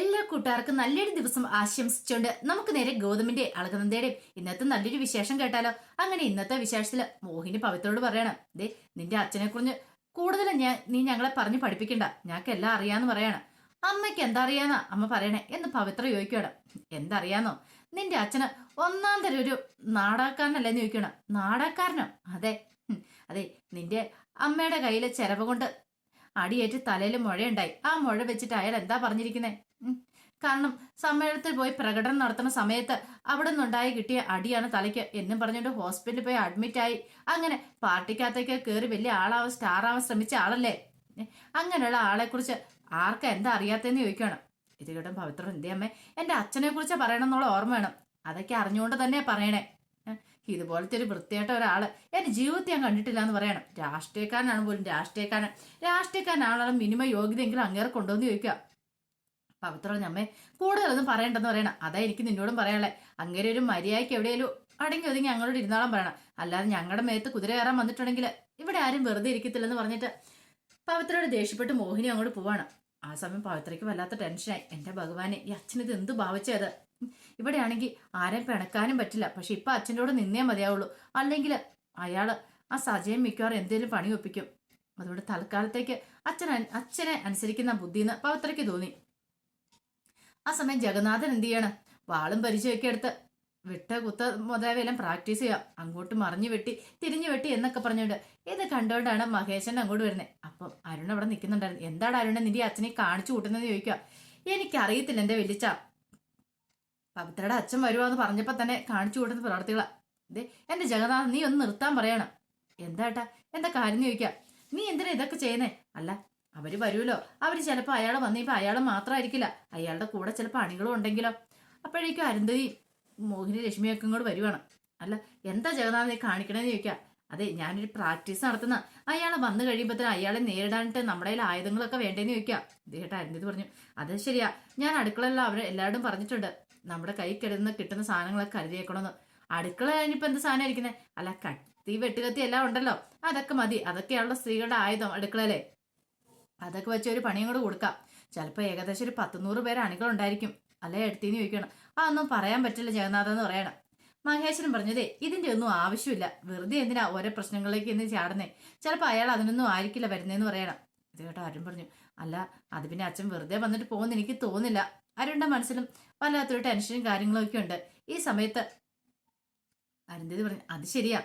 എല്ലാ കൂട്ടുകാർക്കും നല്ലൊരു ദിവസം ആശംസിച്ചുകൊണ്ട് നമുക്ക് നേരെ ഗൗതമിന്റെ അളകനന്ദയുടെയും ഇന്നത്തെ നല്ലൊരു വിശേഷം കേട്ടാലോ. അങ്ങനെ ഇന്നത്തെ വിശേഷത്തില് മോഹിനി പവിത്രോട് പറയണം, ദേ നിന്റെ അച്ഛനെ കുറിച്ച് കൂടുതൽ നീ ഞങ്ങളെ പറഞ്ഞു പഠിപ്പിക്കണ്ട, ഞങ്ങൾക്ക് എല്ലാം അറിയാന്ന് പറയാണ്. അമ്മയ്ക്ക് എന്താ അറിയാന്നാ അമ്മ പറയണേ എന്ന് പവിത്ര ചോദിക്കുകയാണ്. എന്തറിയാന്നോ, നിന്റെ അച്ഛന് ഒന്നാം തരം ഒരു നാടകക്കാരനല്ലെന്ന് ചോദിക്കണം. നാടകക്കാരനോ? അതെ. അതെ, നിന്റെ അമ്മയുടെ കയ്യിലെ ചെലവ് കൊണ്ട് അടിയേറ്റ് തലയിൽ മുഴയുണ്ടായി. ആ മുഴ വെച്ചിട്ട് അയാൾ എന്താ പറഞ്ഞിരിക്കുന്നേ? കാരണം സമ്മേളനത്തിൽ പോയി പ്രകടനം നടത്തുന്ന സമയത്ത് അവിടെ നിന്നുണ്ടായി കിട്ടിയ അടിയാണ് തലയ്ക്ക് എന്നും പറഞ്ഞുകൊണ്ട് ഹോസ്പിറ്റലിൽ പോയി അഡ്മിറ്റ് ആയി. അങ്ങനെ പാർട്ടിക്കകത്തേക്ക് കയറി വലിയ ആളാവാൻ സ്റ്റാർ ആവാൻ ശ്രമിച്ച ആളല്ലേ. അങ്ങനെയുള്ള ആളെ കുറിച്ച് ആർക്കാ എന്താ അറിയാത്തെന്ന് ചോദിക്കണം. ഇത് കേട്ടോ പവിത്ര, എന്തേ അമ്മേ, എന്റെ അച്ഛനെ കുറിച്ച് പറയണം എന്നുള്ള ഓർമ്മ വേണം. അതൊക്കെ അറിഞ്ഞുകൊണ്ട് തന്നെ പറയണേ. ഇതുപോലത്തെ ഒരു വൃത്തിയായിട്ട ഒരാള് എന്റെ ജീവിതത്തിൽ ഞാൻ കണ്ടിട്ടില്ല എന്ന് പറയണം. രാഷ്ട്രീയക്കാരനാണ് പോലും, രാഷ്ട്രീയക്കാരനാണെങ്കിലും മിനിമം യോഗ്യതയെങ്കിലും അങ്ങേറെ കൊണ്ടുവന്ന് ചോദിക്കുക. പവിത്ര ഞമ്മേ കൂടുതലൊന്നും പറയണ്ടെന്ന് പറയണം. അതാ എനിക്ക് നിന്നോടും പറയാനുള്ളേ. അങ്ങേരെ ഒരു മര്യാദയ്ക്ക് എവിടെയെങ്കിലും അടങ്ങി ഒതുങ്ങി ഞങ്ങളോട് ഇരുന്നാളം പറയണം. അല്ലാതെ ഞങ്ങളുടെ മേത്ത് കുതിര കയറാൻ വന്നിട്ടുണ്ടെങ്കിൽ ഇവിടെ ആരും വെറുതെ ഇരിക്കത്തില്ലെന്ന് പറഞ്ഞിട്ട് പവിത്രയോട് ദേഷ്യപ്പെട്ട് മോഹിനി അങ്ങോട്ട് പോവാണ്. ആ സമയം പവിത്രയ്ക്ക് വല്ലാത്ത ടെൻഷനായി. എന്റെ ഭഗവാനെ, ഈ അച്ഛനിത് എന്ത് ഭാവിച്ചത്? ഇവിടെയാണെങ്കിൽ ആരെയും പിണക്കാനും പറ്റില്ല. പക്ഷെ ഇപ്പൊ അച്ഛൻ്റെ കൂടെ നിന്നേ മതിയാവുള്ളൂ. അല്ലെങ്കിൽ അയാള് ആ സജയം മിക്കവാറും എന്തേലും പണി ഒപ്പിക്കും. അതുകൊണ്ട് തൽക്കാലത്തേക്ക് അച്ഛനെ അനുസരിക്കുന്ന ബുദ്ധിന്ന് പവിത്രയ്ക്ക് തോന്നി. ആ സമയം ജഗന്നാഥൻ എന്ത് ചെയ്യണം, വാളും പരിചയമൊക്കെ എടുത്ത് വിട്ട കുത്ത മുതലാവെല്ലാം പ്രാക്ടീസ് ചെയ്യാം. അങ്ങോട്ട് മറിഞ്ഞു വെട്ടി തിരിഞ്ഞു വെട്ടി എന്നൊക്കെ പറഞ്ഞുകൊണ്ട് ഇത് കണ്ടുകൊണ്ടാണ് മഹേശൻ അങ്ങോട്ട് വരുന്നത്. അപ്പം അരുൺ അവിടെ നിൽക്കുന്നുണ്ടായിരുന്നു. എന്താണ് അരുണ നിന്റെ അച്ഛനെ കാണിച്ചു കൂട്ടുന്നത് ചോദിക്കുക. എനിക്കറിയത്തില്ല എന്റെ വലിച്ച, പവിത്രയുടെ അച്ഛൻ വരുവാന്ന് പറഞ്ഞപ്പോ തന്നെ കാണിച്ചു കൂട്ടുന്ന പ്രവർത്തികളാ. ഇതേ എന്റെ ജഗന്നാഥൻ, നീ ഒന്ന് നിർത്താൻ പറയണം. എന്താട്ടാ, എന്താ കാര്യം ചോദിക്കുക. നീ എന്തിനാ ഇതൊക്കെ ചെയ്യുന്നേ? അല്ല, അവര് വരുമല്ലോ, അവര് ചിലപ്പോ അയാളെ വന്നിപ്പോ അയാളെ മാത്രമായിരിക്കില്ല, അയാളുടെ കൂടെ ചിലപ്പോൾ അണികളും ഉണ്ടെങ്കിലോ. അപ്പോഴേക്കും അരുന്ധതി മോഹിനി ലക്ഷ്മിയൊക്കെ ഇങ്ങോട്ട് വരുവാണ്. അല്ല, എന്താ ജഗന്നാഥൻ നീ കാണിക്കണേന്ന് ചോദിക്കാം. അതെ, ഞാനൊരു പ്രാക്ടീസ് നടത്തുന്ന, അയാളെ വന്നു കഴിയുമ്പോഴത്തേന് അയാളെ നേരിടാനിട്ട് നമ്മുടെ കയ്യിൽ ആയുധങ്ങളൊക്കെ വേണ്ടേന്ന് ചോദിക്കാം. ഇദ്ദേഹത്തെ അരുന്ധതി പറഞ്ഞു, അത് ശരിയാ, ഞാൻ അടുക്കളയിൽ അവരെ എല്ലാവരും പറഞ്ഞിട്ടുണ്ട് നമ്മുടെ കൈ കിട്ടുന്ന സാധനങ്ങളൊക്കെ കരുതിയേക്കണമെന്ന്. അടുക്കള കഴിഞ്ഞിപ്പോ എന്ത് സാധനം ഇരിക്കുന്നത്? അല്ല, കത്തി വെട്ടുകത്തി എല്ലാം ഉണ്ടല്ലോ, അതൊക്കെ മതി. അതൊക്കെയാണല്ലോ സ്ത്രീകളുടെ ആയുധം അടുക്കളയിലെ. അതൊക്കെ വെച്ച് ഒരു പണിയും കൂടെ കൊടുക്കാം. ചിലപ്പോൾ ഏകദേശം ഒരു 100 പേര് അണികളുണ്ടായിരിക്കും. അല്ലെ എടുത്തിന്ന് ചോദിക്കണം. അതൊന്നും പറയാൻ പറ്റില്ല ജഗന്നാഥൻ എന്ന് പറയണം. മഹേശ്വരൻ പറഞ്ഞതേ, ഇതിന്റെ ഒന്നും ആവശ്യമില്ല, വെറുതെ എന്തിനാ ഓരോ പ്രശ്നങ്ങളിലേക്ക് എന്ന് ചാടുന്നേ, ചിലപ്പോൾ അയാൾ അതിനൊന്നും ആയിരിക്കില്ല വരുന്നതെന്ന് പറയണം. ഇത് കേട്ടോ അരുൺ പറഞ്ഞു, അല്ല അത് പിന്നെ അച്ഛൻ വെറുതെ വന്നിട്ട് പോകുന്ന എനിക്ക് തോന്നില്ല. അരുണിന്റെ മനസ്സിലും വല്ലാത്തൊരു ടെൻഷനും കാര്യങ്ങളൊക്കെ ഉണ്ട്. ഈ സമയത്ത് അരുന്ധതി പറഞ്ഞു, അത് ശരിയാ.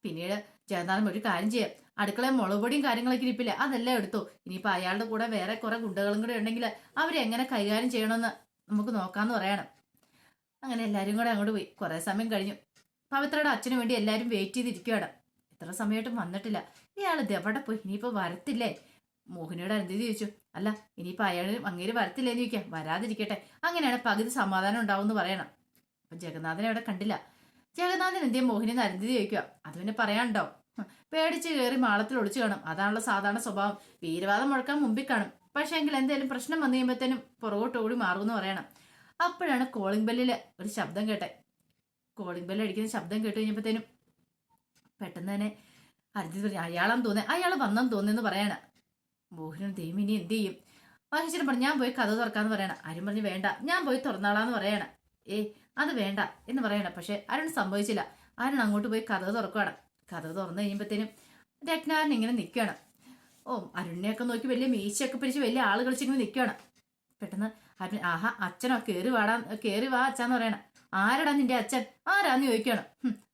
പിന്നീട് ജഗന്നാഥൻ ഒരു കാര്യം ചെയ്യാം, അടുക്കളയിൽ മുളക് പൊടിയും കാര്യങ്ങളൊക്കെ ഇരിപ്പില്ല, അതെല്ലാം എടുത്തു. ഇനിയിപ്പോൾ അയാളുടെ കൂടെ വേറെ കുറെ ഗുണ്ടകളും കൂടെ ഉണ്ടെങ്കിൽ അവരെങ്ങനെ കൈകാര്യം ചെയ്യണമെന്ന് നമുക്ക് നോക്കാമെന്ന് പറയണം. അങ്ങനെ എല്ലാവരും കൂടെ അങ്ങോട്ട് പോയി. കുറെ സമയം കഴിഞ്ഞു. പവിത്രയുടെ അച്ഛന് വേണ്ടി എല്ലാവരും വെയിറ്റ് ചെയ്തിരിക്കുകയാണ്. ഇത്ര സമയമായിട്ടും വന്നിട്ടില്ല. ഇയാൾ ഇത് എവിടെ പോയി? ഇനിയിപ്പോൾ വരത്തില്ലേ? മോഹിനിയോട് അരുന്ധതി ചോദിച്ചു, അല്ല ഇനിയിപ്പോൾ അയാളും അങ്ങേര് വരത്തില്ലേന്ന് ചോദിക്കാം. വരാതിരിക്കട്ടെ, അങ്ങനെയാണ് പകുതി സമാധാനം ഉണ്ടാവും എന്ന് പറയണം. അപ്പൊ ജഗന്നാഥനെ അവിടെ കണ്ടില്ല. ജഗന്നാഥൻ എന്തേ മോഹിനി അരുന്ധതി ചോദിക്കുക. അത് പിന്നെ പറയാനുണ്ടോ? പേടിച്ച് കയറി മാളത്തിൽ ഒളിച്ചു കാണും. അതാണല്ലോ സാധാരണ സ്വഭാവം. വീരവാദം മുഴക്കാൻ മുമ്പിൽ കാണും, പക്ഷെ എങ്കിൽ എന്തെങ്കിലും പ്രശ്നം വന്നു കഴിയുമ്പോഴത്തേനും പുറകോട്ട് ഓടി മാറുമെന്ന് പറയണം. അപ്പോഴാണ് കോളിംഗ് ബെല്ലിൽ ഒരു ശബ്ദം കേട്ടെ. കോളിംഗ് ബെല്ല് അടിക്കുന്ന ശബ്ദം കേട്ട് കഴിഞ്ഞപ്പോഴത്തേനും പെട്ടെന്ന് തന്നെ അരുന്ധതി പറഞ്ഞു, അയാളാന്ന് തോന്നേ, അയാൾ വന്നെന്ന് തോന്നിയെന്ന് പറയണ. മോഹിനും ദൈവം ഇനി എന്ത് ചെയ്യും? മഹേശ്വരൻ പറഞ്ഞു, ഞാൻ പോയി കഥ തുറക്കാന്ന് പറയണ. അരുൺ പറഞ്ഞു, വേണ്ട ഞാൻ പോയി തുറന്നാളാന്ന് പറയണ. അത് വേണ്ട എന്ന് പറയണം. പക്ഷെ അരുൺ സംഭവിച്ചില്ല. അരുൺ അങ്ങോട്ട് പോയി കഥ തുറക്കുകയാണ്. കഥ തുറന്നു കഴിയുമ്പോഴത്തേനും രത്നാരൻ ഇങ്ങനെ നിൽക്കുകയാണ്. അരുണിനെയൊക്കെ നോക്കി വലിയ മീശയൊക്കെ പിടിച്ച് വലിയ ആള് കളിച്ചിങ്ങനെ നിൽക്കുകയാണ്. പെട്ടെന്ന് അരുൺ, ആഹാ അച്ഛനോ, കേറി വാ അച്ഛന്ന് പറയണം. ആരടാ നിന്റെ അച്ഛൻ? ആരാന്ന് ചോദിക്കുകയാണ്.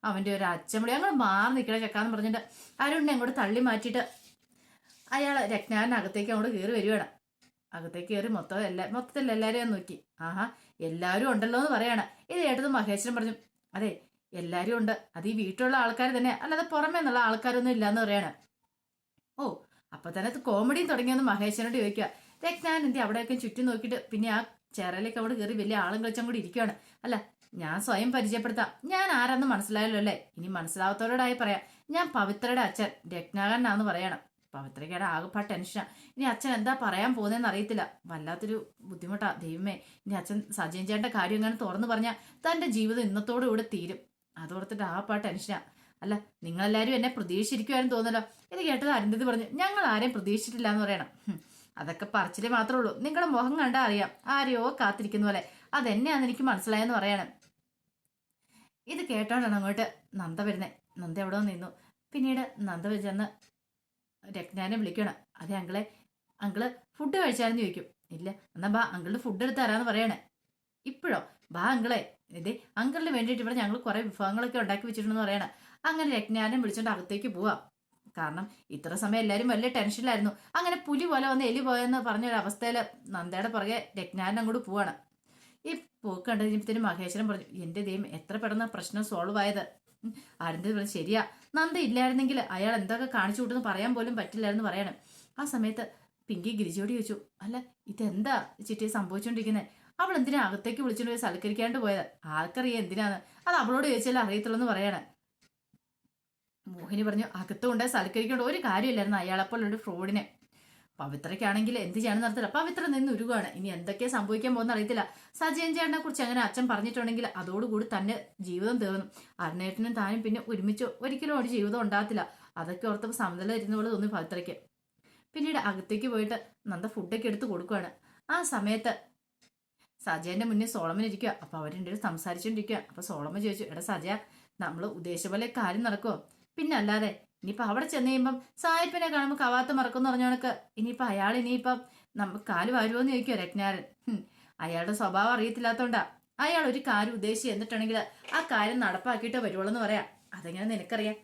അവന്റെ ഒരു അച്ഛൻ വിളി, അങ്ങോട്ട് മാറി നിൽക്കണ ചെക്കാന്ന് പറഞ്ഞിട്ട് അരുണിനെ അങ്ങോട്ട് തള്ളി മാറ്റിയിട്ട് അയാൾ രത്നാരനകത്തേക്ക് അങ്ങോട്ട് കയറി വരുവാണ്. അകത്തേക്ക് കയറി മൊത്തത്തിൽ എല്ലാവരെയും നോക്കി. ആഹാ എല്ലാവരും ഉണ്ടല്ലോ എന്ന് പറയാണ്. ഇത് കേട്ടത് മഹേശ്വരൻ പറഞ്ഞു, അതെ എല്ലാവരും ഉണ്ട്, അത് ഈ വീട്ടിലുള്ള ആൾക്കാർ തന്നെ, അല്ലാതെ പുറമേ നിന്നുള്ള ആൾക്കാരൊന്നും ഇല്ലാന്ന് പറയാണ്. അപ്പൊ തന്നെ കോമഡിയും തുടങ്ങിയെന്ന് മഹേശ്വരനോട് ചോദിക്കുക. രത്നാനന്ദി അവിടെയൊക്കെ ചുറ്റും നോക്കിയിട്ട് പിന്നെ ആ ചേറയിലേക്ക് അവിടെ കയറി വലിയ ആളും കളിച്ചും കൂടി ഇരിക്കുകയാണ്. അല്ല ഞാൻ സ്വയം പരിചയപ്പെടുത്താം, ഞാൻ ആരാന്ന് മനസ്സിലായല്ലോ അല്ലേ? ഇനി മനസ്സിലാവാത്തവരോടായി പറയാം, ഞാൻ പവിത്രയുടെ അച്ഛൻ രത്നാകരനാന്ന് പറയണം. പവിത്രയ്ക്കാണ് ആകെപ്പാട് ടെൻഷനാ. ഇനി അച്ഛൻ എന്താ പറയാൻ പോകുന്നതെന്ന് അറിയത്തില്ല. വല്ലാത്തൊരു ബുദ്ധിമുട്ടാ. ദൈവമേ, ഇനി അച്ഛൻ സജയൻ ചേട്ടന്റെ കാര്യം എങ്ങനെ തുറന്നു പറഞ്ഞാൽ തന്റെ ജീവിതം ഇന്നത്തോടെ ഇവിടെ തീരും. അതോർത്തിട്ട് ആകെപ്പാട് ടെൻഷനാ. അല്ല നിങ്ങളെല്ലാവരും എന്നെ പ്രതീക്ഷിച്ചിരിക്കുവാനും തോന്നല്ലോ. ഇത് കേട്ടത് അരുന്ധതി പറഞ്ഞു, ഞങ്ങൾ ആരെയും പ്രതീക്ഷിച്ചിട്ടില്ല എന്ന് പറയണം. അതൊക്കെ പറച്ചിലേ മാത്രമേ ഉള്ളൂ. നിങ്ങളുടെ മുഖം കണ്ടാൽ അറിയാം ആരെയോ കാത്തിരിക്കുന്ന പോലെ. അതെന്നെയാന്ന് എനിക്ക് മനസ്സിലായെന്ന് പറയാണ്. ഇത് കേട്ടോണ്ടാണ് അങ്ങോട്ട് നന്ദ വരുന്നത്. നന്ദ എവിടെ നിന്നു. പിന്നീട് നന്ദ ചെന്ന് രത്നാനെ വിളിക്കണം. അതെ അങ്കിളെ, അങ്കിള് ഫുഡ് കഴിച്ചാലെന്ന് ചോദിക്കും. ഇല്ല, എന്നാ ബാ അങ്കിളിന് ഫുഡ് എടുത്ത് തരാന്ന് പറയണേ. ഇപ്പോഴോ? ബാ അങ്കിളെ, ഇതേ അങ്കിളിന് വേണ്ടിയിട്ട് ഇവിടെ ഞങ്ങൾ കുറെ വിഭവങ്ങളൊക്കെ ഉണ്ടാക്കി വെച്ചിട്ടുണ്ടെന്ന് പറയണേ. അങ്ങനെ രത്നാനെ വിളിച്ചോണ്ട് അകത്തേക്ക് പോവാം. കാരണം ഇത്ര സമയം എല്ലാവരും വലിയ ടെൻഷനിലായിരുന്നു. അങ്ങനെ പുലി പോലെ വന്ന് എലി പോയെന്ന് പറഞ്ഞൊരവസ്ഥയിൽ നന്ദയുടെ പുറകെ രത്നാൻ അങ്ങോട്ട് പോവാണ്. ഈ പോക്ക് കണ്ടു കഴിഞ്ഞപ്പോഴത്തേനും മഹേശ്വരൻ പറഞ്ഞു, എന്റെ ദൈവം എത്ര പെട്ടെന്ന് പ്രശ്നം സോൾവ് ആയത്. ആരെന്ത് പറഞ്ഞു, ശരിയാ, നന്ദ ഇല്ലായിരുന്നെങ്കിൽ അയാൾ എന്തൊക്കെ കാണിച്ചു കൂട്ടെന്ന് പറയാൻ പോലും പറ്റില്ലായിരുന്നു പറയണം. ആ സമയത്ത് പിങ്കി ഗിരിജയോട് ചോദിച്ചു, അല്ല ഇതെന്താ ചിറ്റി സംഭവിച്ചുകൊണ്ടിരിക്കുന്നത്? അവൾ എന്തിനാ അകത്തേക്ക് വിളിച്ചോണ്ട് പോയി സൽക്കരിക്കാണ്ട് പോയത്? ആർക്കറിയാം എന്തിനാന്ന്. അത് അവളോട് ചോദിച്ചാലും അറിയത്തുള്ളൂ എന്ന് പറയണേ. മോഹിനി പറഞ്ഞു, അകത്തുകൊണ്ട് സൽക്കരിക്കേണ്ട ഒരു കാര്യമില്ലായിരുന്നു അയാളെപ്പോലൊരു ഫ്രോഡിനെ. പവിത്രയ്ക്കാണെങ്കിൽ എന്ത് ചെയ്യാനും നടത്തില്ല. പവിത്ര നിന്ന് ഉരുവാണ്. ഇനി എന്തൊക്കെയാ സംഭവിക്കാൻ പോകുന്ന അറിയത്തില്ല. സജയൻ ചേട്ടനെ കുറിച്ച് അങ്ങനെ അച്ഛൻ പറഞ്ഞിട്ടുണ്ടെങ്കിൽ അതോടുകൂടി തന്നെ ജീവിതം തീർന്നു. അരുണേട്ടനും താനും പിന്നെ ഒരുമിച്ച് ഒരിക്കലും ഒരു ജീവിതം ഉണ്ടാകത്തില്ല. അതൊക്കെ ഓർത്തപ്പോൾ സമനില ഇരുന്ന പോലെ തോന്നി പവിത്രയ്ക്ക്. പിന്നീട് അകത്തേക്ക് പോയിട്ട് നന്ദ ഫുഡൊക്കെ എടുത്ത് കൊടുക്കുകയാണ്. ആ സമയത്ത് സജയന്റെ മുന്നിൽ സോളമൻ ഇരിക്കുക. അപ്പൊ അവരുടെ സംസാരിച്ചോണ്ടിരിക്കുക. അപ്പൊ സോളമൻ ചോദിച്ചു, എടാ സജയ, നമ്മള് ഉദ്ദേശിച്ച പോലെ കാര്യം നടക്കുമോ? പിന്നെ അല്ലാതെ. ഇനിയിപ്പൊ അവിടെ ചെന്ന് കഴിയുമ്പം സായിപ്പിനെ കാണുമ്പോൾ കവാത്ത് മറക്കുമെന്ന് പറഞ്ഞ കണക്ക് ഇനിയിപ്പൊ അയാൾ ഇനിയിപ്പം നമുക്ക് കാല് വരുമോന്ന് ചോദിക്കുമോ രത്നാരൻ. അയാളുടെ സ്വഭാവം അറിയത്തില്ലാത്തോണ്ടാ. അയാൾ ഒരു കാര്യം ഉദ്ദേശിച്ച് എന്നിട്ടുണ്ടെങ്കിൽ ആ കാര്യം നടപ്പാക്കിയിട്ട് വരുവുള്ളൂ എന്ന് പറയാം. അതെങ്ങനെ നിനക്കറിയാം?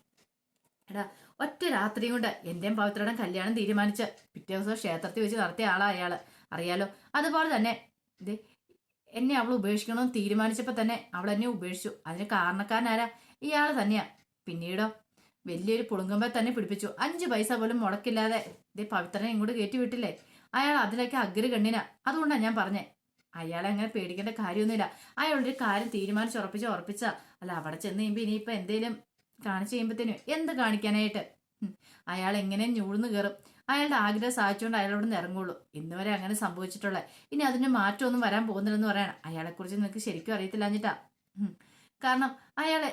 എടാ, ഒറ്റ രാത്രി കൊണ്ട് എന്റെയും പവിത്രയുടെ കല്യാണം തീരുമാനിച്ച് പിറ്റേ ദിവസം ക്ഷേത്രത്തിൽ വെച്ച് നടത്തിയ ആളാ അയാള്, അറിയാലോ. അതുപോലെ തന്നെ ഇത് എന്നെ അവൾ ഉപേക്ഷിക്കണമെന്ന് തീരുമാനിച്ചപ്പോ തന്നെ അവൾ എന്നെ ഉപേക്ഷിച്ചു. അതിന് കാരണക്കാരനാരാ? ഇയാള് തന്നെയാ. പിന്നീടോ വലിയൊരു പുളുങ്കുമ്പോ തന്നെ പിടിപ്പിച്ചു. 5 പൈസ പോലും മുടക്കില്ലാതെ ഇതേ പവിത്രനെ ഇങ്ങോട്ട് കയറ്റി വിട്ടില്ലേ. അയാൾ അതിലൊക്കെ അഗ്രഗണ്യനാ. അതുകൊണ്ടാണ് ഞാൻ പറഞ്ഞേ, അയാളെ അങ്ങനെ പേടിക്കേണ്ട കാര്യമൊന്നുമില്ല. അയാളൊരു കാര്യം ഉറപ്പിച്ച അല്ല അവിടെ ചെന്ന് കഴിയുമ്പോ ഇനിയിപ്പൊ എന്തേലും കാണിച്ചു കഴിയുമ്പത്തേനും എന്ത് കാണിക്കാനായിട്ട് അയാൾ എങ്ങനെ ഞൂഴ്ന്നു കയറും. അയാളുടെ ആഗ്രഹം സാധിച്ചുകൊണ്ട് അയാളോട് നിന്ന് ഇറങ്ങുള്ളൂ. ഇന്ന് വരെ അങ്ങനെ സംഭവിച്ചിട്ടുള്ള. ഇനി അതിന് മാറ്റമൊന്നും വരാൻ പോകുന്നില്ലെന്ന് പറയണം. അയാളെക്കുറിച്ച് നിനക്ക് ശരിക്കും അറിയത്തില്ലാഞ്ഞിട്ടാ. കാരണം അയാളെ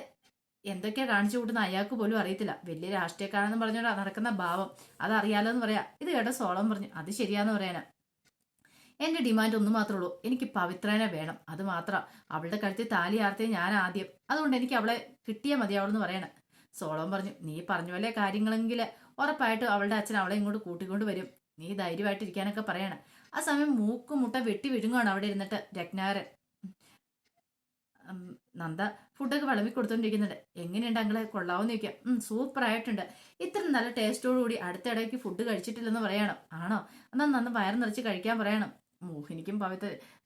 എന്തൊക്കെയാ കാണിച്ചു കൂട്ടുന്ന അയാൾക്ക് പോലും അറിയത്തില്ല. വലിയ രാഷ്ട്രീയക്കാരെന്ന് പറഞ്ഞോണ്ട് നടക്കുന്ന ഭാവം അതറിയാലോ എന്ന് പറയാം. ഇത് കേട്ട സോളം പറഞ്ഞു, അത് ശരിയാന്ന് പറയാനാ. എന്റെ ഡിമാൻഡ് ഒന്നു മാത്രമേ ഉള്ളൂ, എനിക്ക് പവിത്രനെ വേണം. അത് മാത്രം. അവളുടെ കഴുത്തിൽ താലി ആർത്തേ ഞാൻ ആദ്യം. അതുകൊണ്ട് എനിക്ക് അവളെ കിട്ടിയാൽ മതി അവളെന്ന് പറയണം. സോളം പറഞ്ഞു, നീ പറഞ്ഞ പോലെ കാര്യങ്ങളെങ്കിൽ ഉറപ്പായിട്ടും അവളുടെ അച്ഛൻ അവളെ ഇങ്ങോട്ട് കൂട്ടിക്കൊണ്ട് വരും. നീ ധൈര്യമായിട്ടിരിക്കാനൊക്കെ പറയണം. ആ സമയം മൂക്കുമുട്ട വെട്ടി വിഴുങ്ങുകയാണ് അവിടെ ഇരുന്നിട്ട് രത്നാകരൻ. നന്ദ ഫുഡൊക്കെ വിളമ്പി കൊടുത്തോണ്ടിരിക്കുന്നുണ്ട്. എങ്ങനെയുണ്ട് അങ്ങളെ, കൊള്ളാവെന്ന് ചോദിക്കാം. സൂപ്പർ ആയിട്ടുണ്ട്. ഇത്ര നല്ല ടേസ്റ്റോടുകൂടി അടുത്തിടയ്ക്ക് ഫുഡ് കഴിച്ചിട്ടില്ലെന്ന് പറയണം. ആണോ? എന്നാൽ നന്ന് വയറ് നിറച്ച് കഴിക്കാൻ പറയണം. മോഹിനിക്കും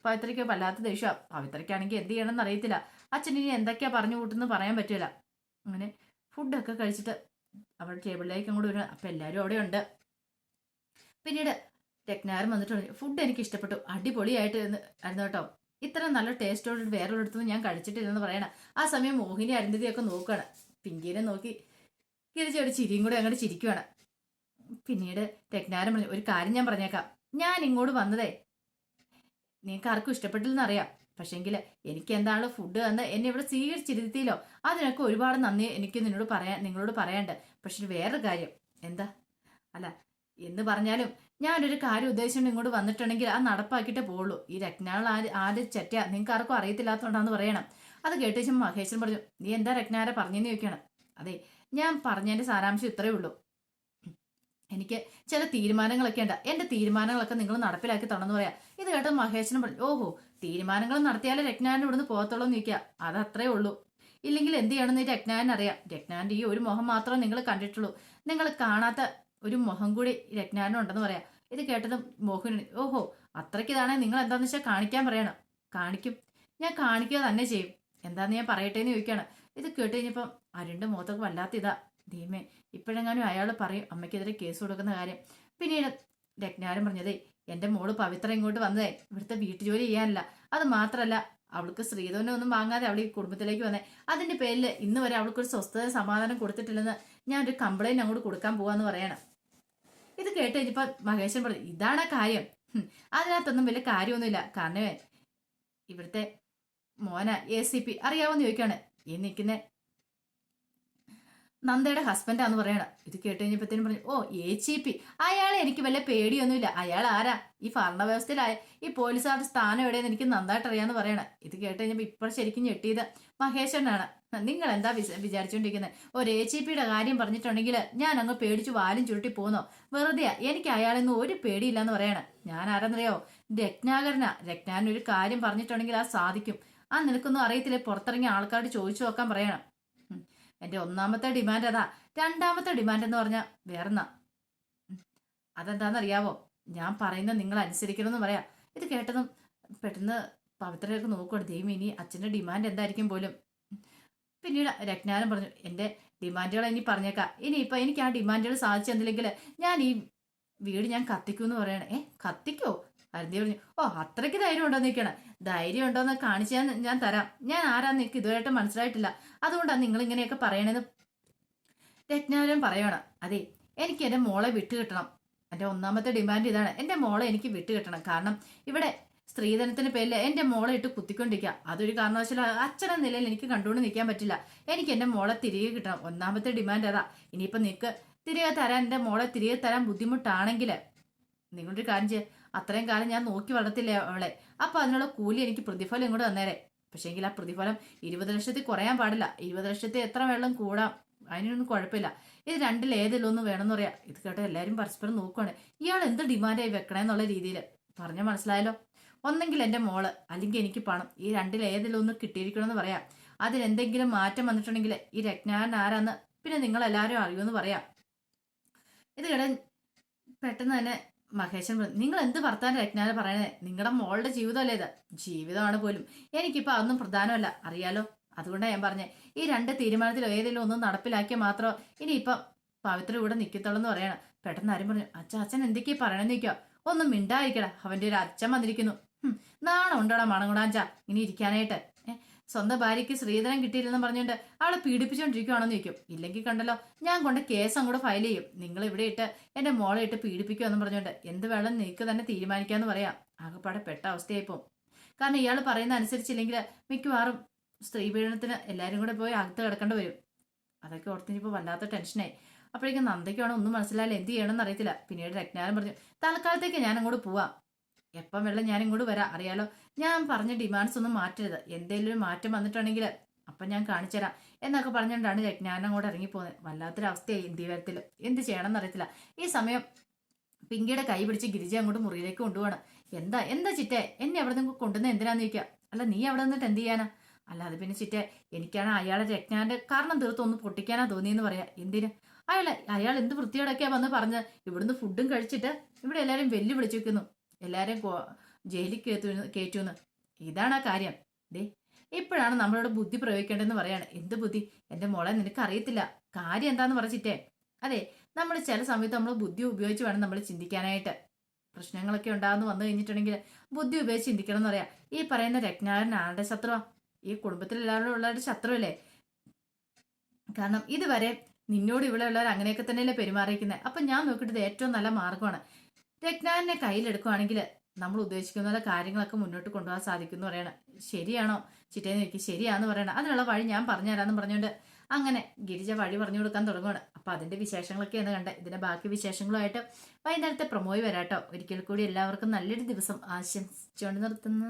പവിത്രയ്ക്കും വല്ലാത്ത ദേഷ്യം. പവിത്രയ്ക്കാണെങ്കിൽ എന്ത് ചെയ്യണമെന്ന് അറിയത്തില്ല. അച്ഛൻ ഇനി എന്തൊക്കെയാ പറഞ്ഞു കൂട്ടുന്നു പറയാൻ പറ്റില്ല. അങ്ങനെ ഫുഡൊക്കെ കഴിച്ചിട്ട് അവൾ ടേബിളിലേക്ക് അങ്ങോട്ട് വരണം. അപ്പൊ എല്ലാവരും അവിടെ ഉണ്ട്. പിന്നീട് രത്നാകരൻ വന്നിട്ട് പറഞ്ഞു, ഫുഡ് എനിക്ക് ഇഷ്ടപ്പെട്ടു, അടിപൊളിയായിട്ട് ആയിരുന്നു കേട്ടോ. ഇത്ര നല്ല ടേസ്റ്റോട് വേറൊരിടത്തുനിന്ന് ഞാൻ കഴിച്ചിട്ടില്ലെന്ന് പറയണം. ആ സമയം മോഹിനി അരുന്ധതിയൊക്കെ നോക്കുകയാണ്. പിങ്കീനെ നോക്കി കിരിച്ചൊരു ചിരിയും കൂടെ അങ്ങോട്ട് ചിരിക്കുകയാണ്. പിന്നീട് രത്നാകരൻ പറഞ്ഞു, ഒരു കാര്യം ഞാൻ പറഞ്ഞേക്കാം. ഞാൻ ഇങ്ങോട്ട് വന്നതേ നിങ്ങൾക്ക് ആർക്കും ഇഷ്ടപ്പെട്ടില്ലെന്ന് അറിയാം. പക്ഷെങ്കിൽ എനിക്ക് എന്താണ് ഫുഡ് തന്ന് എന്നെ ഇവിടെ സ്വീകരിച്ചിരുത്തിയില്ലോ, അതിനൊക്കെ ഒരുപാട് നന്ദി എനിക്ക് നിങ്ങളോട് പറയാണ്ട്. പക്ഷെ വേറൊരു കാര്യം. എന്താ? അല്ല എന്ന് പറഞ്ഞാലും ഞാനൊരു കാര്യം ഉദ്ദേശിച്ചുകൊണ്ട് ഇങ്ങോട്ട് വന്നിട്ടുണ്ടെങ്കിൽ അത് നടപ്പാക്കിയിട്ടേ പോവുള്ളൂ. ഈ രത്നാൾ ആര് ചെറ്റ നിങ്ങൾക്ക് ആർക്കും അറിയത്തില്ലാത്തതുകൊണ്ടാന്ന് പറയണം. അത് കേട്ടേച്ചും മഹേശ്വരൻ പറഞ്ഞു, നീ എന്താ രത്നാരെ പറഞ്ഞെന്ന് ചോദിക്കണം. അതെ, ഞാൻ പറഞ്ഞതിന്റെ സാരാംശം ഇത്രയേ ഉള്ളൂ. എനിക്ക് ചില തീരുമാനങ്ങളൊക്കെ ഉണ്ട്. എന്റെ തീരുമാനങ്ങളൊക്കെ നിങ്ങൾ നടപ്പിലാക്കി തണമെന്ന് പറയാം. ഇത് കേട്ടോ മഹേശ്വരൻ പറഞ്ഞു, ഓഹോ, തീരുമാനങ്ങൾ നടത്തിയാലേ രത്നാരൻ ഇവിടുന്ന് പോകത്തുള്ളൂ എന്ന് ചോദിക്കുക. അത് അത്രേ ഉള്ളൂ. ഇല്ലെങ്കിൽ എന്ത് ചെയ്യണമെന്ന് രത്നാരൻ അറിയാം. രത്നാരൻ്റെ ഈ ഒരു മുഖം മാത്രമേ നിങ്ങൾ കണ്ടിട്ടുള്ളൂ. നിങ്ങൾ കാണാത്ത ഒരു മുഖം കൂടി രത്നാരനും ഉണ്ടെന്ന് പറയാം. ഇത് കേട്ടതും മോഹൻ, ഓഹോ, അത്രയ്ക്ക് ഇതാണെ നിങ്ങൾ എന്താണെന്ന് വെച്ചാൽ കാണിക്കാൻ പറയണം. കാണിക്കും, ഞാൻ കാണിക്കുക തന്നെ ചെയ്യും. എന്താന്ന് ഞാൻ പറയട്ടെ എന്ന് ചോദിക്കുകയാണ്. ഇത് കേട്ട് കഴിഞ്ഞപ്പം അരുണിന്റെ മുഖത്തൊക്കെ വല്ലാത്ത ഇതാ. ദൈവമേ, ഇപ്പോഴെങ്ങാനും അയാൾ പറയും അമ്മയ്ക്കെതിരെ കേസ് കൊടുക്കുന്ന കാര്യം. പിന്നീട് രത്നാരൻ പറഞ്ഞതേ, എന്റെ മോള് പവിത്ര ഇങ്ങോട്ട് വന്നതേ ഇവിടുത്തെ വീട്ടുജോലി ചെയ്യാനല്ല. അത് മാത്രമല്ല, അവൾക്ക് ശ്രീധരനെ ഒന്നും വാങ്ങാതെ അവൾ ഈ കുടുംബത്തിലേക്ക് വന്നേ. അതിന്റെ പേരിൽ ഇന്ന് വരെ അവൾക്കൊരു സ്വസ്ഥത സമാധാനം കൊടുത്തിട്ടില്ലെന്ന് ഞാനൊരു കംപ്ലൈന്റ് അങ്ങോട്ട് കൊടുക്കാൻ പോവാന്ന് പറയണം. ഇത് കേട്ട് കഴിഞ്ഞപ്പോ മഹേശ്വരൻ പറഞ്ഞു, ഇതാണ് കാര്യം. അതിനകത്തൊന്നും വലിയ കാര്യമൊന്നുമില്ല. കാരണം ഇവിടുത്തെ മോന ACP അറിയാവോന്ന് ചോദിക്കാണ്. ഈ നിൽക്കുന്ന നന്ദയുടെ ഹസ്ബൻഡാന്ന് പറയണം. ഇത് കേട്ട് കഴിഞ്ഞപ്പോഴത്തേനും പറഞ്ഞു, ഓ ACP, അയാളെ എനിക്ക് വല്ല പേടിയൊന്നുമില്ല. അയാൾ ആരാ? ഈ ഭരണ വ്യവസ്ഥയിലായ ഈ പോലീസുകാരുടെ സ്ഥാനം എവിടെയെന്ന് എനിക്ക് നന്നായിട്ട് അറിയാന്ന് പറയണം. ഇത് കേട്ട് കഴിഞ്ഞപ്പോൾ ഇപ്പോൾ ശരിക്കും ഞെട്ടിയത് മഹേശ്വരനാണ്. നിങ്ങൾ എന്താ വിചാരിച്ചുകൊണ്ടിരിക്കുന്നത്? ഒരു ACPയുടെ കാര്യം പറഞ്ഞിട്ടുണ്ടെങ്കിൽ ഞാൻ അങ്ങ് പേടിച്ചു വാലും ചുരുട്ടി പോന്നോ? വെറുതെ എനിക്ക് അയാളൊന്നും ഒരു പേടിയില്ലെന്ന് പറയണം. ഞാൻ ആരെന്നറിയോ? രത്നാകരനാ. രത്നാകരൻ ഒരു കാര്യം പറഞ്ഞിട്ടുണ്ടെങ്കിൽ അത് സാധിക്കും. ആ നിനക്കൊന്നും അറിയത്തില്ലേ? പുറത്തിറങ്ങിയ ആൾക്കാരോട് ചോദിച്ചു നോക്കാൻ പറയണം. എന്റെ ഒന്നാമത്തെ ഡിമാൻഡ് അതാ. രണ്ടാമത്തെ ഡിമാൻഡ് എന്ന് പറഞ്ഞാൽ വേറെന്നാ. അതെന്താണെന്നറിയാവോ? ഞാൻ പറയുന്നത് നിങ്ങൾ അനുസരിക്കണമെന്ന് പറയാം. ഇത് കേട്ടതും പെട്ടെന്ന് പവിത്രയൊക്കെ നോക്കുകയാണ്. ദൈവം, ഇനി അച്ഛൻ്റെ ഡിമാൻഡ് എന്തായിരിക്കും പോലും. പിന്നീട് രത്നാകരൻ പറഞ്ഞു, എൻ്റെ ഡിമാൻഡുകൾ ഇനി പറഞ്ഞേക്കാം. ഇനിയിപ്പോൾ എനിക്ക് ആ ഡിമാൻഡുകൾ സാധിച്ചു തന്നില്ലെങ്കിൽ ഞാൻ ഈ വീട് ഞാൻ കത്തിക്കുമെന്ന് പറയണേ. കത്തിക്കോ? അരുന്ധി പറഞ്ഞു, ഓ അത്രയ്ക്ക് ധൈര്യം ഉണ്ടോന്ന് നിൽക്കണം. ധൈര്യം ഉണ്ടോന്ന് കാണിച്ച് ഞാൻ തരാം. ഞാൻ ആരാന്ന് എനിക്ക് ഇതുവരെയായിട്ട് മനസ്സിലായിട്ടില്ല. അതുകൊണ്ടാണ് നിങ്ങൾ ഇങ്ങനെയൊക്കെ പറയണത്. രത്നാകരൻ പറയണം, അതെ എനിക്ക് എൻ്റെ മോളെ വിട്ടുകിട്ടണം. എൻ്റെ ഒന്നാമത്തെ ഡിമാൻഡ് ഇതാണ്. എൻ്റെ മോളെ എനിക്ക് വിട്ടുകിട്ടണം. കാരണം ഇവിടെ സ്ത്രീധനത്തിന് പേരിൽ എൻ്റെ മോളെ ഇട്ട് കുത്തിക്കൊണ്ടിരിക്കുക. അതൊരു കാരണവശാലും അച്ഛനെന്ന നിലയിൽ എനിക്ക് കണ്ടുകൊണ്ട് നിൽക്കാൻ പറ്റില്ല. എനിക്ക് എൻ്റെ മോളെ തിരികെ കിട്ടണം. ഒന്നാമത്തെ ഡിമാൻഡ് അതാ. ഇനിയിപ്പോൾ നിനക്ക് തിരികെ തരാൻ, എൻ്റെ മോളെ തിരികെ തരാൻ ബുദ്ധിമുട്ടാണെങ്കിൽ നിങ്ങളൊരു കാര്യം ചെയ്യുക. അത്രയും കാലം ഞാൻ നോക്കി വളർത്തില്ലേ അവളെ. അപ്പൊ അതിനുള്ള കൂലി എനിക്ക് പ്രതിഫലം ഇങ്ങോട്ട് തന്നേരെ. പക്ഷേങ്കിൽ ആ പ്രതിഫലം 20 ലക്ഷത്തിൽ കുറയാൻ പാടില്ല. 20 ലക്ഷത്തിൽ എത്ര വെള്ളം കൂടാം, അതിനൊന്നും കുഴപ്പമില്ല. ഇത് രണ്ടിൽ ഏതെങ്കിലും ഒന്ന് വേണമെന്ന് പറയാം. ഇത് കേട്ടോ എല്ലാവരും പരസ്പരം നോക്കുവാണ്. ഇയാൾ എന്ത് ഡിമാൻഡായി വെക്കണേന്നുള്ള രീതിയിൽ പറഞ്ഞ മനസ്സിലായല്ലോ. ഒന്നെങ്കിൽ എൻ്റെ മോള്, അല്ലെങ്കിൽ എനിക്ക് പണം. ഈ രണ്ടിൽ ഏതെങ്കിലും ഒന്ന് കിട്ടിയിരിക്കണമെന്ന് പറയാം. അതിലെന്തെങ്കിലും മാറ്റം വന്നിട്ടുണ്ടെങ്കിൽ ഈ രത്നാകരൻ ആരാന്ന് പിന്നെ നിങ്ങളെല്ലാവരും അറിയുമെന്ന് പറയാം. ഇത് കേട്ട പെട്ടെന്ന് തന്നെ മഹേശൻ പറഞ്ഞു, നിങ്ങൾ എന്ത് വർത്താനം രത്നാകരൻ പറയണേ? നിങ്ങളുടെ മോളുടെ ജീവിതമല്ലേ ഇത്? ജീവിതമാണ് പോലും. എനിക്കിപ്പോൾ അതൊന്നും പ്രധാനമല്ല, അറിയാലോ. അതുകൊണ്ടാണ് ഞാൻ പറഞ്ഞേ, ഈ രണ്ട് തീരുമാനത്തിൽ ഏതെങ്കിലും ഒന്നും നടപ്പിലാക്കിയാൽ മാത്രം ഇനിയിപ്പം പവിത്ര ഇവിടെ നിൽക്കത്തുള്ളൂ എന്ന് പറയണം. പെട്ടെന്ന് ആരും പറഞ്ഞു, അച്ഛൻ എന്തൊക്കെയാ പറയണെന്ന് നിൽക്കുക? ഒന്നും മിണ്ടായിരിക്കടാ, അവന്റെ ഒരു അച്ഛൻ വന്നിരിക്കുന്നു. നാണം ഉണ്ടോടാ മണങ്ങുടാഞ്ച ഇനി ഇരിക്കാനായിട്ട്? സ്വന്തം ഭാര്യയ്ക്ക് സ്ത്രീധനം കിട്ടിയില്ലെന്ന് പറഞ്ഞുകൊണ്ട് അവളെ പീഡിപ്പിച്ചുകൊണ്ടിരിക്കുകയാണെന്ന് ചോദിക്കും. ഇല്ലെങ്കിൽ കണ്ടല്ലോ, ഞാൻ കൊണ്ട് കേസ് അങ്ങോട്ട് ഫയൽ ചെയ്യും. നിങ്ങൾ ഇവിടെ ഇട്ട് എൻ്റെ മോളെ ഇട്ട് പീഡിപ്പിക്കുമെന്ന് പറഞ്ഞുകൊണ്ട് എന്ത് വേണം നിനക്ക് തന്നെ തീരുമാനിക്കാന്ന് പറയാം. ആകെപ്പാടെ പെട്ട അവസ്ഥയായിപ്പോ. കാരണം ഇയാൾ പറയുന്ന അനുസരിച്ചില്ലെങ്കിൽ മിക്കവാറും സ്ത്രീ പീഡനത്തിന് എല്ലാവരും കൂടെ പോയി അകത്ത് കിടക്കേണ്ടി വരും. അതൊക്കെ ഓർത്തിനിപ്പോൾ വല്ലാത്ത ടെൻഷനായി. അപ്പോഴേക്കും നന്ദയ്ക്കാണോ ഒന്നും മനസ്സിലായില്ല, എന്ത് ചെയ്യണമെന്ന് അറിയത്തില്ല. പിന്നീട് രത്നാകരൻ പറഞ്ഞു, തൽക്കാലത്തേക്ക് ഞാൻ അങ്ങോട്ട് പോവാം. എപ്പം വെള്ളം ഞാൻ ഇങ്ങോട്ട് വരാം, അറിയാലോ. ഞാൻ പറഞ്ഞ ഡിമാൻഡ്സ് ഒന്നും മാറ്റരുത്. എന്തെങ്കിലും ഒരു മാറ്റം വന്നിട്ടുണ്ടെങ്കിൽ അപ്പം ഞാൻ കാണിച്ചു തരാം എന്നൊക്കെ പറഞ്ഞുകൊണ്ടാണ് രത്നാകരൻ അങ്ങോട്ട് ഇറങ്ങിപ്പോകുന്നത്. വല്ലാത്തൊരവസ്ഥയായി ഇന്ത്യവരത്തിൽ. എന്ത് ചെയ്യണമെന്ന് അറിയത്തില്ല. ഈ സമയം പിങ്കിയുടെ കൈ പിടിച്ച് ഗിരിജ അങ്ങോട്ട് മുറിയിലേക്ക് കൊണ്ടുപോകണം. എന്താ ചിറ്റേ, എന്നെ അവിടെ നിന്ന് കൊണ്ടുവന്ന് എന്തിനാന്ന് ചോദിക്കുക. അല്ല നീ അവിടെ നിന്നിട്ട് എന്ത് ചെയ്യാനാ? അല്ല അത് പിന്നെ ചിറ്റേ, എനിക്കാണ് അയാളെ രത്നാന്റെ കാരണം തീർത്തൊന്ന് പൊട്ടിക്കാനാ തോന്നിയെന്ന് പറയാം. എന്തിന്? അയാൾ എന്ത് വൃത്തിയോടൊക്കെയാ വന്ന് പറഞ്ഞ് ഇവിടുന്ന് ഫുഡും കഴിച്ചിട്ട് ഇവിടെ എല്ലാവരും വെല്ലുവിളിച്ചു വെക്കുന്നു. എല്ലാവരും ജയിലിൽ കയറ്റുമെന്ന്. ഇതാണ് ആ കാര്യം. ദേ ഇപ്പോഴാണ് നമ്മളോട് ബുദ്ധി പ്രയോഗിക്കേണ്ടതെന്ന് പറയാണ്. എന്ത് ബുദ്ധി? എൻ്റെ മോളെ നിനക്ക് അറിയത്തില്ല. കാര്യം എന്താന്ന് പറഞ്ഞിട്ടേ. അതെ, നമ്മൾ ചില സമയത്ത് നമ്മൾ ബുദ്ധി ഉപയോഗിച്ച് വേണം നമ്മൾ ചിന്തിക്കാനായിട്ട്. പ്രശ്നങ്ങളൊക്കെ ഉണ്ടാകുന്ന വന്നു കഴിഞ്ഞിട്ടുണ്ടെങ്കിൽ ബുദ്ധി ഉപയോഗിച്ച് ചിന്തിക്കണം എന്ന് പറയാം. ഈ പറയുന്ന രത്നാകരൻ ആരുടെ ശത്രുവാ? ഈ കുടുംബത്തിൽ എല്ലാവരും ഉള്ളവരുടെ ശത്രുവല്ലേ? കാരണം ഇതുവരെ നിന്നോട് ഇവിടെ ഉള്ളവർ അങ്ങനെയൊക്കെ തന്നെയല്ലേ പെരുമാറിയിരിക്കുന്നത്. അപ്പൊ ഞാൻ നോക്കിയിട്ട് ഏറ്റവും നല്ല മാർഗമാണ്. രത്നാകരനെ കയ്യിലെടുക്കുവാണെങ്കിൽ നമ്മൾ ഉദ്ദേശിക്കുന്ന കാര്യങ്ങളൊക്കെ മുന്നോട്ട് കൊണ്ടുപോകാൻ സാധിക്കും എന്ന് പറയണം. ശരിയാണോ ചിറ്റേന്ന് ചോദിക്കും. ശരിയാന്ന് പറയണം. അതിനുള്ള വഴി ഞാൻ പറഞ്ഞുതരാമെന്ന് പറഞ്ഞുകൊണ്ട് അങ്ങനെ ഗിരിജ വഴി പറഞ്ഞു കൊടുക്കാൻ തുടങ്ങുകയാണ്. അപ്പൊ അതിന്റെ വിശേഷങ്ങളൊക്കെയാണ് കണ്ടത്. ഇതിന്റെ ബാക്കി വിശേഷങ്ങളുമായിട്ട് വൈകുന്നേരത്തെ പ്രൊമോയി വരാട്ടോ. ഒരിക്കൽ കൂടി എല്ലാവർക്കും നല്ലൊരു ദിവസം ആശംസിച്ചുകൊണ്ട് നിർത്തുന്നു.